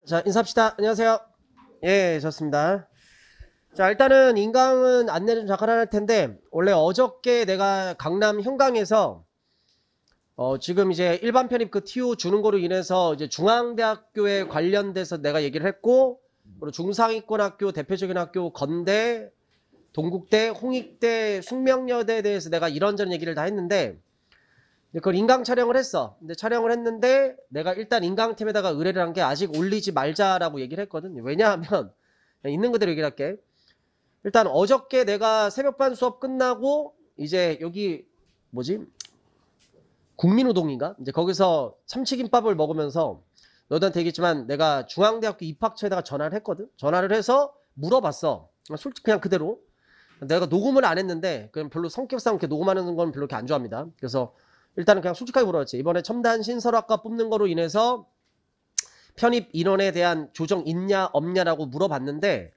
자, 인사합시다. 안녕하세요. 예, 좋습니다. 자, 일단은 인강은 안내 좀 잠깐 할 텐데, 원래 어저께 내가 강남 현강에서, 지금 이제 일반 편입 그 TO 주는 거로 인해서 이제 중앙대학교에 관련돼서 내가 얘기를 했고, 그리고 중상위권 학교, 대표적인 학교, 건대, 동국대, 홍익대, 숙명여대에 대해서 내가 이런저런 얘기를 다 했는데, 그걸 인강 촬영을 했어. 근데 촬영을 했는데 내가 일단 인강팀에다가 의뢰를 한 게 아직 올리지 말자라고 얘기를 했거든. 왜냐하면 그냥 있는 그대로 얘기를 할게. 일단 어저께 내가 새벽반 수업 끝나고 이제 여기 뭐지? 국민우동인가? 이제 거기서 참치김밥을 먹으면서 너희한테 얘기했지만 내가 중앙대학교 입학처에다가 전화를 했거든. 전화를 해서 물어봤어. 솔직히 그냥 그대로. 내가 녹음을 안 했는데 그냥 별로 성격상 이렇게 녹음하는 건 별로 이렇게 안 좋아합니다. 그래서 일단은 그냥 솔직하게 물어봤지. 이번에 첨단 신설학과 뽑는 거로 인해서 편입 인원에 대한 조정 있냐 없냐라고 물어봤는데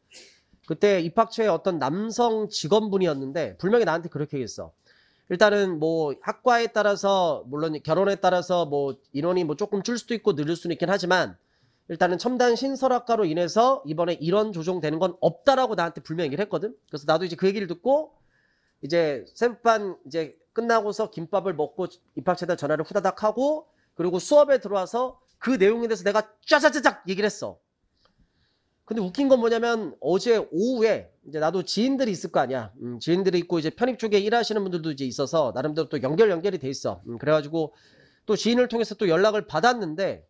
그때 입학처에 어떤 남성 직원분이었는데 분명히 나한테 그렇게 얘기했어. 일단은 뭐 학과에 따라서 물론 결혼에 따라서 뭐 인원이 뭐 조금 줄 수도 있고 늘릴 수는 있긴 하지만 일단은 첨단 신설학과로 인해서 이번에 이런 조정되는 건 없다라고 나한테 분명히 얘기를 했거든. 그래서 나도 이제 그 얘기를 듣고 이제 새벽반 이제 끝나고서 김밥을 먹고 입학처에다 전화를 후다닥 하고 그리고 수업에 들어와서 그 내용에 대해서 내가 짜자자작 얘기를 했어. 근데 웃긴 건 뭐냐면 어제 오후에 이제 나도 지인들이 있을 거 아니야. 지인들이 있고 이제 편입 쪽에 일하시는 분들도 이제 있어서 나름대로 또 연결이 돼 있어. 그래가지고 또 지인을 통해서 또 연락을 받았는데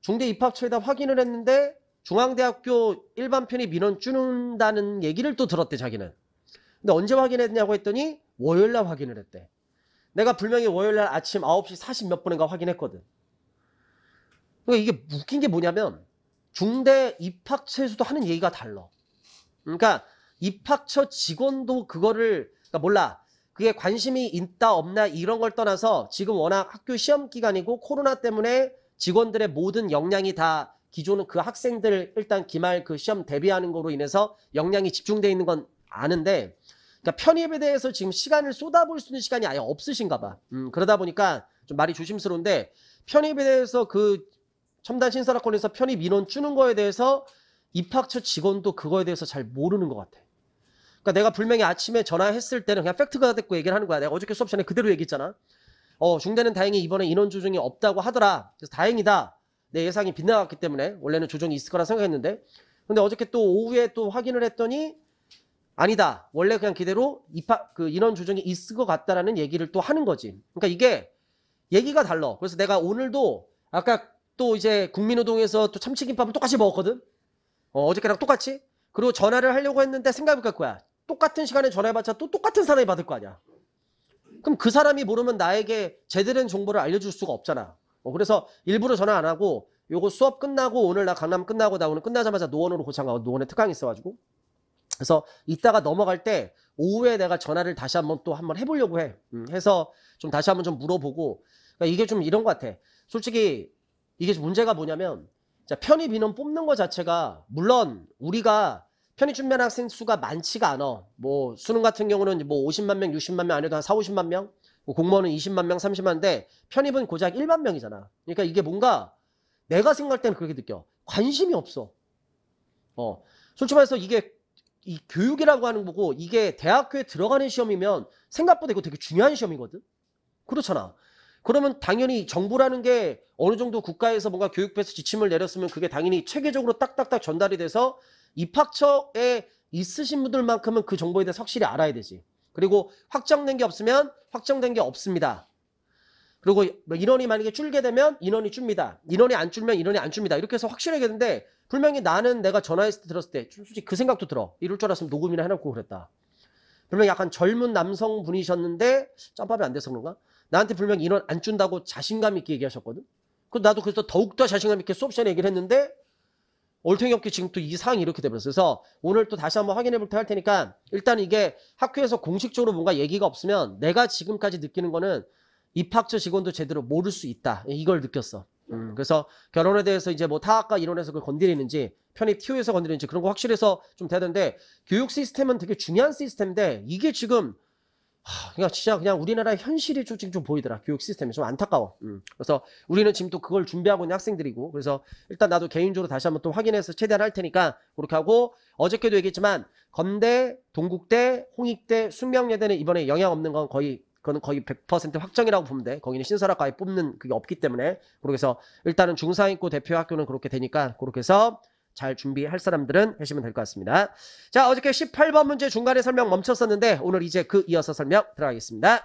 중대 입학처에다 확인을 했는데 중앙대학교 일반 편입 인원 줄는다는 얘기를 또 들었대 자기는. 근데 언제 확인했냐고 했더니 월요일날 확인을 했대. 내가 분명히 월요일날 아침 9시 40 몇 분인가 확인했거든. 그러니까 이게 웃긴 게 뭐냐면 중대 입학처에서도 하는 얘기가 달라. 그러니까 입학처 직원도 그거를 그러니까 몰라. 그게 관심이 있다 없나 이런 걸 떠나서 지금 워낙 학교 시험 기간이고 코로나 때문에 직원들의 모든 역량이 다 기존은 그 학생들 일단 기말 그 시험 대비하는 거로 인해서 역량이 집중되어 있는 건 아는데 그러니까 편입에 대해서 지금 시간을 쏟아부을 수 있는 시간이 아예 없으신가 봐. 그러다 보니까 좀 말이 조심스러운데 편입에 대해서 그 첨단 신설학원에서 편입 인원 주는 거에 대해서 입학처 직원도 그거에 대해서 잘 모르는 것 같아. 그러니까 내가 분명히 아침에 전화했을 때는 그냥 팩트가 됐고 얘기를 하는 거야. 내가 어저께 수업 전에 그대로 얘기했잖아. 중대는 다행히 이번에 인원 조정이 없다고 하더라. 그래서 다행이다. 내 예상이 빗나갔기 때문에 원래는 조정이 있을 거라 생각했는데 근데 어저께 또 오후에 또 확인을 했더니 아니다. 원래 그냥 그대로 입학 그 인원 조정이 있을 것 같다라는 얘기를 또 하는 거지. 그러니까 이게 얘기가 달라. 그래서 내가 오늘도 아까 또 이제 국민우동에서 또 참치김밥을 똑같이 먹었거든. 어저께랑 똑같이. 그리고 전화를 하려고 했는데 생각해볼 거야. 똑같은 시간에 전화해봤자 또 똑같은 사람이 받을 거 아니야. 그럼 그 사람이 모르면 나에게 제대로 된 정보를 알려줄 수가 없잖아. 그래서 일부러 전화 안 하고 요거 수업 끝나고 오늘 나 강남 끝나고 나 오늘 끝나자마자 노원으로 고창 가고 노원에 특강이 있어가지고 그래서 이따가 넘어갈 때 오후에 내가 전화를 다시 한번 또 한번 해보려고 해. 해서 좀 다시 한번 좀 물어보고 그러니까 이게 좀 이런 것 같아. 솔직히 이게 문제가 뭐냐면 자, 편입 인원 뽑는 것 자체가 물론 우리가 편입 준비한 학생 수가 많지가 않아. 뭐 수능 같은 경우는 뭐 50만 명, 60만 명 아니어도 한 4, 50만 명. 뭐 공무원은 20만 명, 30만인데 편입은 고작 1만 명이잖아. 그러니까 이게 뭔가 내가 생각할 때는 그렇게 느껴. 관심이 없어. 솔직히 말해서 이게 이 교육이라고 하는 거고 이게 대학교에 들어가는 시험이면 생각보다 이거 되게 중요한 시험이거든. 그렇잖아. 그러면 당연히 정보라는 게 어느 정도 국가에서 뭔가 교육부에서 지침을 내렸으면 그게 당연히 체계적으로 딱딱딱 전달이 돼서 입학처에 있으신 분들만큼은 그 정보에 대해서 확실히 알아야 되지. 그리고 확정된 게 없으면 확정된 게 없습니다. 그리고 인원이 만약에 줄게 되면 인원이 줍니다. 인원이 안 줄면 인원이 안 줍니다. 이렇게 해서 확실하겠는데 분명히 나는 내가 전화했을 때 들었을 때 솔직히 그 생각도 들어. 이럴 줄 알았으면 녹음이나 해놓고 그랬다. 분명히 약간 젊은 남성분이셨는데 짬밥이 안 돼서 그런가? 나한테 분명히 인원 안 준다고 자신감 있게 얘기하셨거든. 나도 그래서 더욱더 자신감 있게 수업 시간에 얘기를 했는데 얼탱이 없게 지금 또 이 상황이 이렇게 돼버렸어. 그래서 오늘 또 다시 한번 확인해 볼 때 할 테니까 일단 이게 학교에서 공식적으로 뭔가 얘기가 없으면 내가 지금까지 느끼는 거는 입학처 직원도 제대로 모를 수 있다. 이걸 느꼈어. 그래서 결혼에 대해서 이제 뭐 타학과 이론에서 그걸 건드리는지 편입 TO에서 건드리는지 그런 거 확실해서 좀 돼야 되는데 교육 시스템은 되게 중요한 시스템인데 이게 지금 그러니까 진짜 그냥 우리나라 현실이 솔직히 좀 보이더라. 교육 시스템이 좀 안타까워. 그래서 우리는 지금 또 그걸 준비하고 있는 학생들이고, 그래서 일단 나도 개인적으로 다시 한번 또 확인해서 최대한 할 테니까 그렇게 하고, 어저께도 얘기했지만 건대, 동국대, 홍익대, 숙명여대는 이번에 영향 없는 건 거의 그거는 거의 100% 확정이라고 보면 돼. 거기는 신설학과에 뽑는 그게 없기 때문에. 그래서 일단은 중상위고 대표 학교는 그렇게 되니까 그렇게 해서 잘 준비할 사람들은 하시면 될 것 같습니다. 자, 어저께 18번 문제 중간에 설명 멈췄었는데 오늘 이제 그 이어서 설명 들어가겠습니다.